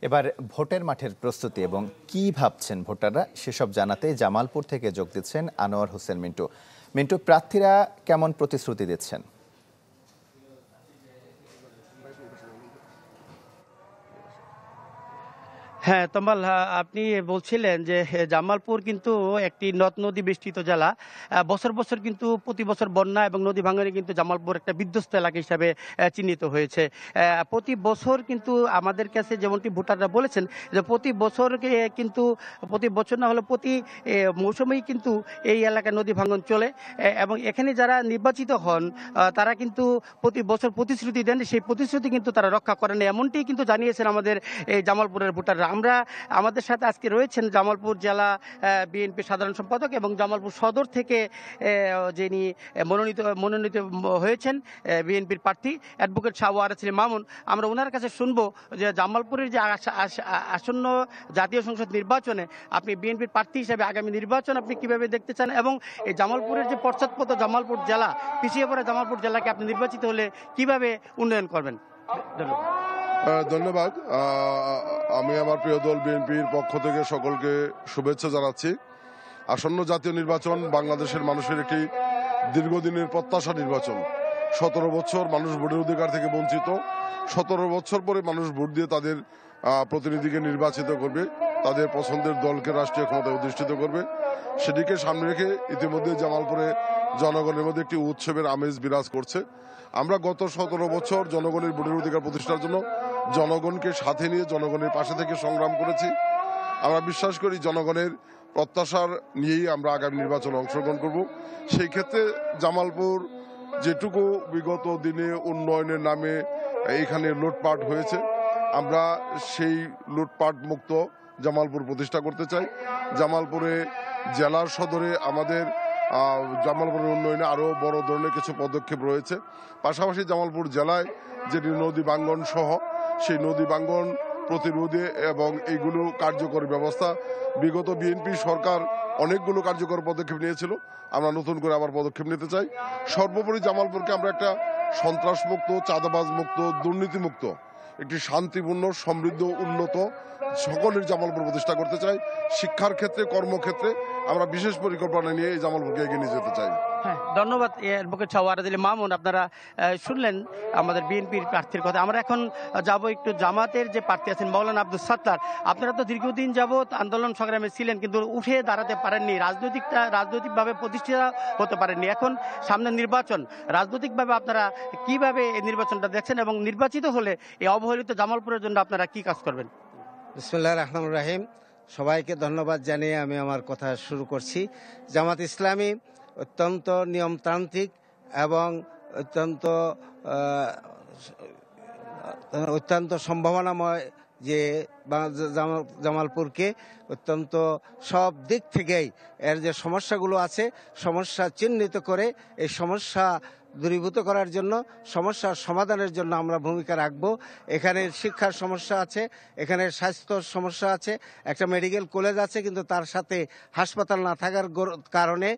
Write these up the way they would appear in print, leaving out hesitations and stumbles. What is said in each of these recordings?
এবার ভোটের মাঠের প্রস্তুতি এবং কি ভাবছেন ভোটাররা সেসব জানাতে জামালপুর থেকে যোগ দিচ্ছেন আনোয়ার হোসেন মিন্টু। মিন্টু, প্রার্থীরা কেমন প্রতিশ্রুতি দিচ্ছেন? হ্যাঁ, তমাল, আপনি বলছিলেন যে জামালপুর কিন্তু একটি নদ নদী বেষ্টিত জেলা। বছর বছর কিন্তু প্রতি বছর বন্যা এবং নদী ভাঙনে কিন্তু জামালপুর একটা বিধ্বস্ত এলাকা হিসাবে চিহ্নিত হয়েছে। প্রতি বছর কিন্তু আমাদের কাছে যেমনটি ভোটাররা বলেছেন যে প্রতি বছর কিন্তু প্রতি বছর না হলে প্রতি মৌসুমেই কিন্তু এই এলাকায় নদী ভাঙন চলে এবং এখানে যারা নির্বাচিত হন তারা কিন্তু প্রতি বছর প্রতিশ্রুতি দেন, সেই প্রতিশ্রুতি কিন্তু তারা রক্ষা করেন, এমনটি কিন্তু জানিয়েছেন আমাদের এই জামালপুরের ভোটাররা। আমাদের সাথে আজকে রয়েছেন জামালপুর জেলা বিএনপি সাধারণ সম্পাদক এবং জামালপুর সদর থেকে যিনি মনোনীত হয়েছেন বিএনপির প্রার্থী অ্যাডভোকেট শাহ ওয়ারেস আলী মামুন। আমরা ওনার কাছে শুনবো যে জামালপুরের যে আসন্ন জাতীয় সংসদ নির্বাচনে আপনি বিএনপির প্রার্থী হিসেবে আগামী নির্বাচন আপনি কিভাবে দেখতে চান এবং এই জামালপুরের যে পশ্চাৎপদ জামালপুর জেলা, পিছিয়ে পড়া জামালপুর জেলাকে আপনি নির্বাচিত হলে কিভাবে উন্নয়ন করবেন? ধন্যবাদ। আমি আমার প্রিয় দল বিএনপির পক্ষ থেকে সকলকে শুভেচ্ছা জানাচ্ছি। আসন্ন জাতীয় নির্বাচন বাংলাদেশের মানুষের একটি দীর্ঘদিনের প্রত্যাশা নির্বাচন। 17 বছর মানুষ ভোটের অধিকার থেকে বঞ্চিত। 17 বছর পরে মানুষ ভোট দিয়ে তাদের প্রতিনিধিকে নির্বাচিত করবে, তাদের পছন্দের দলকে রাষ্ট্রীয় ক্ষমতায় অধিষ্ঠিত করবে। সেটিকে সামনে রেখে ইতিমধ্যে জামালপুরে জনগণের মধ্যে একটি উৎসবের আমেজ বিরাজ করছে। আমরা গত 17 বছর জনগণের ভোটের অধিকার প্রতিষ্ঠার জন্য জনগণকে সাথে নিয়ে জনগণের পাশে থেকে সংগ্রাম করেছি। আমরা বিশ্বাস করি জনগণের প্রত্যাশার নিয়েই আমরা আগামী নির্বাচনে অংশগ্রহণ করব। সেই ক্ষেত্রে জামালপুর যেটুকু বিগত দিনে উন্নয়নের নামে এখানে লুটপাট হয়েছে, আমরা সেই লুটপাট মুক্ত জামালপুর প্রতিষ্ঠা করতে চাই। জামালপুরে জেলার সদরে আমাদের জামালপুরের উন্নয়নে আরও বড় ধরনের কিছু পদক্ষেপ রয়েছে। পাশাপাশি জামালপুর জেলায় যেটি নদী ভাঙ্গন সহ সেই নদী ভাঙ্গন প্রতিরোধে এবং এইগুলো কার্যকরী ব্যবস্থা, বিগত বিএনপি সরকার অনেকগুলো কার্যকর পদক্ষেপ নিয়েছিল, আমরা নতুন করে আবার পদক্ষেপ নিতে চাই। সর্বোপরি জামালপুরকে আমরা একটা সন্ত্রাসমুক্ত, চাঁদাবাজ মুক্ত, দুর্নীতিমুক্ত, একটি শান্তিপূর্ণ, সমৃদ্ধ, উন্নত সকলের জামালপুর প্রতিষ্ঠা করতে চাই। শিক্ষার ক্ষেত্রে, কর্মক্ষেত্রে আমরা বিশেষ পরিকল্পনা নিয়ে এই জামালপুরকে এগিয়ে নিয়ে যেতে চাই। হ্যাঁ, ধন্যবাদ অ্যাডভোকেট শাহ ওয়ারেস আলী মামুন। আপনারা শুনলেন আমাদের বিএনপির প্রার্থীর কথা। আমরা এখন যাব একটু জামাতের যে প্রার্থী আছেন মৌলানা আব্দুল সাত্তার। আপনারা তো দীর্ঘদিন যাবৎ আন্দোলন সংগ্রামে ছিলেন কিন্তু উঠে দাঁড়াতে পারেননি, রাজনৈতিকভাবে প্রতিষ্ঠিত হতে পারেননি। এখন সামনে নির্বাচন, রাজনৈতিকভাবে আপনারা কিভাবে এই নির্বাচনটা দেখছেন এবং নির্বাচিত হলে এই অবহেলিত জামালপুরের জন্য আপনারা কি কাজ করবেন? বিসমিল্লাহির রহমানির রহিম। সবাইকে ধন্যবাদ জানিয়ে আমি আমার কথা শুরু করছি। জামাত ইসলামী অত্যন্ত নিয়মতান্ত্রিক এবং অত্যন্ত সম্ভাবনাময় যে জামালপুরকে অত্যন্ত সব দিক থেকেই এর যে সমস্যাগুলো আছে সমস্যা চিহ্নিত করে এই সমস্যা দূরীভূত করার জন্য, সমস্যার সমাধানের জন্য আমরা ভূমিকা রাখব। এখানে শিক্ষার সমস্যা আছে, এখানে স্বাস্থ্যর সমস্যা আছে, একটা মেডিকেল কলেজ আছে কিন্তু তার সাথে হাসপাতাল না থাকার কারণে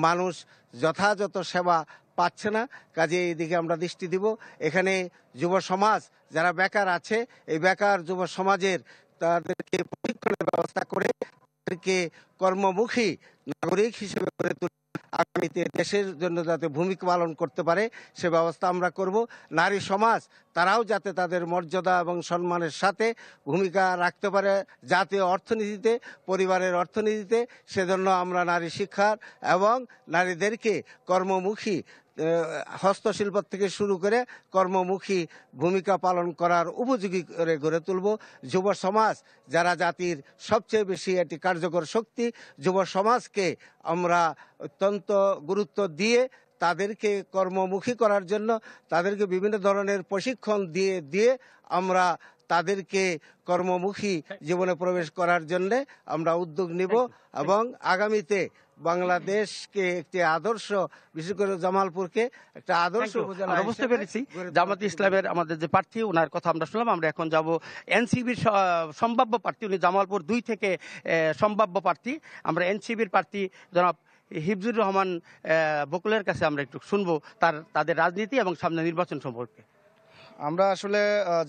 মানুষ যথাযথ সেবা পাচ্ছে না। কাজে এইদিকে আমরা দৃষ্টি দিব। এখানে যুব সমাজ যারা বেকার আছে, এই বেকার যুব সমাজের তাদেরকে প্রশিক্ষণের ব্যবস্থা করে তাদেরকে কর্মমুখী নাগরিক হিসেবে গড়ে তুলে আগামীতে দেশের জন্য যাতে ভূমিকা পালন করতে পারে সে ব্যবস্থা আমরা করব। নারী সমাজ তারাও যাতে তাদের মর্যাদা এবং সম্মানের সাথে ভূমিকা রাখতে পারে জাতীয় অর্থনীতিতে, পরিবারের অর্থনীতিতে, সেজন্য আমরা নারী শিক্ষার এবং নারীদেরকে কর্মমুখী হস্তশিল্প থেকে শুরু করে কর্মমুখী ভূমিকা পালন করার উপযোগী করে গড়ে তুলব। যুব সমাজ যারা জাতির সবচেয়ে বেশি একটি কার্যকর শক্তি, যুব সমাজকে আমরা অত্যন্ত গুরুত্ব দিয়ে তাদেরকে কর্মমুখী করার জন্য তাদেরকে বিভিন্ন ধরনের প্রশিক্ষণ দিয়ে আমরা তাদেরকে কর্মমুখী জীবনে প্রবেশ করার জন্য আমরা উদ্যোগ নিব এবং আগামীতে বাংলাদেশকে একটি আদর্শ, বিশেষ করে জামালপুরকে একটা আদর্শ আমরা বুঝতে পেরেছি। জামাত ইসলামের আমাদের যে প্রার্থী ওনার কথা আমরা শুনলাম। আমরা এখন যাব এনসিবির সম্ভাব্য প্রার্থী, উনি জামালপুর 2 থেকে সম্ভাব্য প্রার্থী। আমরা এনসিবির প্রার্থী জনাব হিফজুর রহমান বকুলের কাছে আমরা একটু শুনবো তাদের রাজনীতি এবং সামনে নির্বাচন সম্পর্কে। আমরা আসলে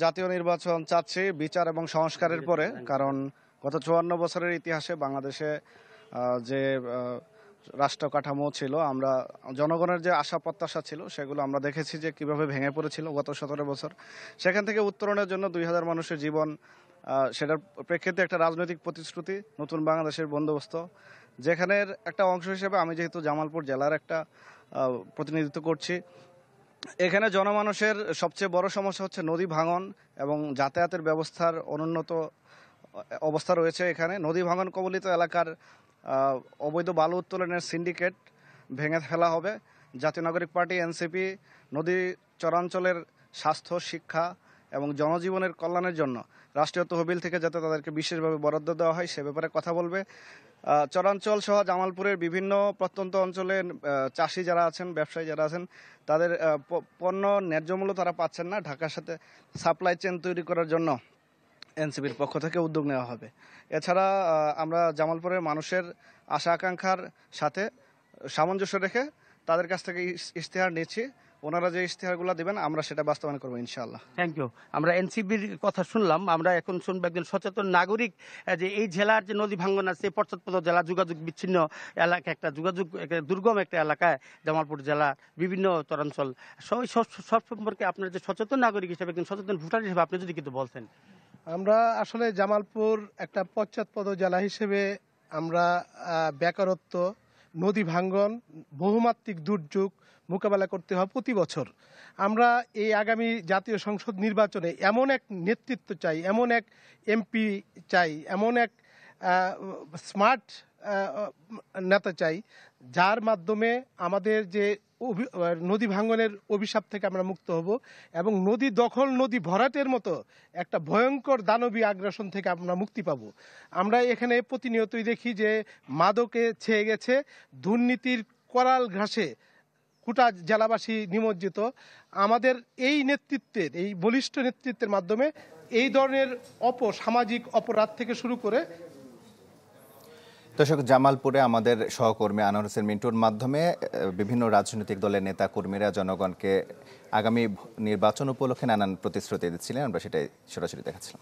জাতীয় নির্বাচন চাচ্ছি বিচার এবং সংস্কারের পরে, কারণ গত 54 বছরের ইতিহাসে বাংলাদেশে যে রাষ্ট্র কাঠামো ছিল, আমরা জনগণের যে আশা প্রত্যাশা ছিল সেগুলো আমরা দেখেছি যে কিভাবে ভেঙে পড়েছিল গত 17 বছর। সেখান থেকে উত্তরণের জন্য 2000 মানুষের জীবন, সেটার প্রেক্ষিতে একটা রাজনৈতিক প্রতিশ্রুতি, নতুন বাংলাদেশের বন্দোবস্ত, যেখানের একটা অংশ হিসেবে আমি যেহেতু জামালপুর জেলার একটা প্রতিনিধিত্ব করছি, এখানে জনমানুষের সবচেয়ে বড় সমস্যা হচ্ছে নদী ভাঙন এবং যাতায়াতের ব্যবস্থার অনুন্নত অবস্থা রয়েছে। এখানে নদী ভাঙন কবলিত এলাকার অবৈধ বালু উত্তোলনের সিন্ডিকেট ভেঙে ফেলা হবে। জাতীয় নাগরিক পার্টি এনসিপি নদী চরাঞ্চলের স্বাস্থ্য, শিক্ষা এবং জনজীবনের কল্যাণের জন্য রাষ্ট্রীয় তহবিল থেকে যাতে তাদেরকে বিশেষভাবে বরাদ্দ দেওয়া হয় সে ব্যাপারে কথা বলবে। চরাঞ্চল সহ জামালপুরের বিভিন্ন প্রত্যন্ত অঞ্চলে চাষি যারা আছেন, ব্যবসায়ী যারা আছেন, তাদের পণ্য ন্যায্য মূল্য তারা পাচ্ছেন না। ঢাকার সাথে সাপ্লাই চেইন তৈরি করার জন্য এনসিপির পক্ষ থেকে উদ্যোগ নেওয়া হবে। এছাড়া আমরা জামালপুরের মানুষের আশা আকাঙ্ক্ষার সাথে সামঞ্জস্য রেখে তাদের কাছ থেকে ইশতেহার নিচ্ছি। ওনারা যে ইশতেহারগুলো দিবেন আমরা সেটা বাস্তবায়ন করবো ইনশাআল্লাহ। Thank you. আমরা এনসিবির কথা শুনলাম, আমরা এখন শুনবো একজন সচেতন নাগরিক যে এই জেলার যে নদী ভাঙ্গন আছে, পশ্চাৎপদ জেলা, যোগাযোগ বিচ্ছিন্ন এলাকা, একটা যোগাযোগ দুর্গম একটা এলাকায় জামালপুর জেলা, বিভিন্ন চরাঞ্চল, সব সম্পর্কে আপনার যে সচেতন নাগরিক হিসেবে, একজন সচেতন ভোটার হিসেবে আপনি যদি কিন্তু বলতেন। আমরা আসলে জামালপুর একটা পশ্চাৎপদ জেলা হিসেবে আমরা বেকারত্ব, নদী ভাঙ্গন, বহুমাত্রিক দুর্যোগ মোকাবেলা করতে হয় প্রতি বছর। আমরা এই আগামী জাতীয় সংসদ নির্বাচনে এমন এক নেতৃত্ব চাই, এমন এক এমপি চাই, এমন এক স্মার্ট নেতা চাই যার মাধ্যমে আমাদের যে নদী ভাঙ্গনের অভিশাপ থেকে আমরা মুক্ত হব এবং নদী দখল, নদী ভরাটের মতো একটা ভয়ঙ্কর দানবী আগ্রাসন থেকে আমরা মুক্তি পাব। আমরা এখানে প্রতিনিয়তই দেখি যে মাদকে ছেয়ে গেছে, দুর্নীতির করাল ঘাসে গোটা জেলাবাসী নিমজ্জিত। আমাদের এই নেতৃত্বের, এই বলিষ্ঠ নেতৃত্বের মাধ্যমে এই ধরনের সামাজিক অপরাধ থেকে শুরু করে। দর্শক, জামালপুরে আমাদের সহকর্মী আনোয়ার হোসেন মিন্টুর মাধ্যমে বিভিন্ন রাজনৈতিক দলের নেতা কর্মীরা জনগণকে আগামী নির্বাচন উপলক্ষে নানান প্রতিশ্রুতি দিচ্ছিলেন, আমরা সেটাই সরাসরি দেখাচ্ছিলাম।